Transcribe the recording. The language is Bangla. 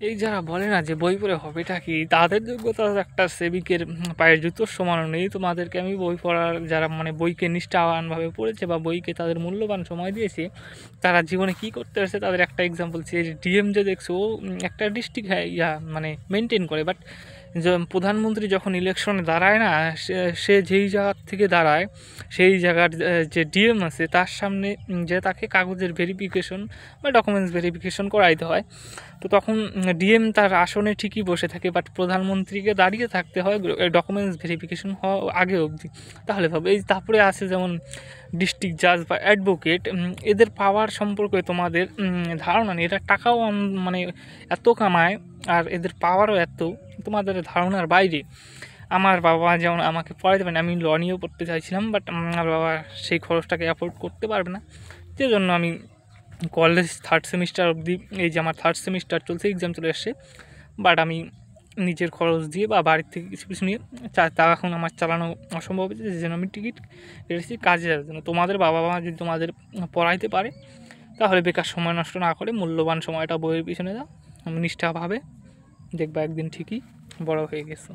এই যারা বলে না যে বই পড়ে হবেটা কি, তাদের যোগ্যতা একটা সেবিকের পায়ের জুতোর সমানও নেই। তোমাদেরকে আমি বই পড়ার যারা মানে বইকে নিষ্ঠাবানভাবে পড়েছে বা বইকে তাদের মূল্যবান সময় দিয়েছে, তারা জীবনে কী করতে পারছে তাদের একটা এক্সাম্পল। সে ডিএম যে দেখছো ও একটা ডিস্ট্রিক্ট মানে মেনটেন করে, বাট প্রধানমন্ত্রী যখন ইলেকশনে দাঁড়ায় না, সে যেই জায়গার থেকে দাঁড়ায় সেই জায়গার যে ডিএম আছে তার সামনে যে তাকে কাগজের ভেরিফিকেশন বা ডকুমেন্টস ভেরিফিকেশন করাইতে হয়। তো তখন ডিএম তার আসনে ঠিকই বসে থাকে, বাট প্রধানমন্ত্রীকে দাঁড়িয়ে থাকতে হয় ডকুমেন্টস ভেরিফিকেশন হওয়া আগে অবধি। তাহলে ভাবে এই তারপরে আছে যেমন ডিস্ট্রিক্ট জাজ বা অ্যাডভোকেট, এদের পাওয়ার সম্পর্কে তোমাদের ধারণা নেই। এরা টাকাও মানে এত কামায় আর এদের পাওয়ারও এত তোমাদের ধারণার বাইরে। আমার বাবা যেমন আমাকে পড়াইতে পারেন, আমি ল নিয়েও পড়তে চাইছিলাম, বাট আমার বাবা সেই খরচটাকে অ্যাফোর্ড করতে পারবে না, যে জন্য আমি কলেজ থার্ড সেমিস্টার অবধি, এই যে আমার থার্ড সেমিস্টার চলছে, এক্সাম চলে আসছে, বাট আমি নিজের খরচ দিয়ে বা বাড়ির থেকে কিছু কিছু নিয়ে তা এখন আমার চালানো অসম্ভব হয়েছে, যে জন্য আমি টিকিট কেটেছি কাজে যাওয়ার জন্য। তোমাদের বাবা মা যদি তোমাদের পড়াইতে পারে তাহলে বেকার সময় নষ্ট না করে মূল্যবান সময়টা বইয়ের পিছনে দাও, নিষ্ঠাভাবে দেখবা একদিন ঠিকই বড় হয়ে গেছো।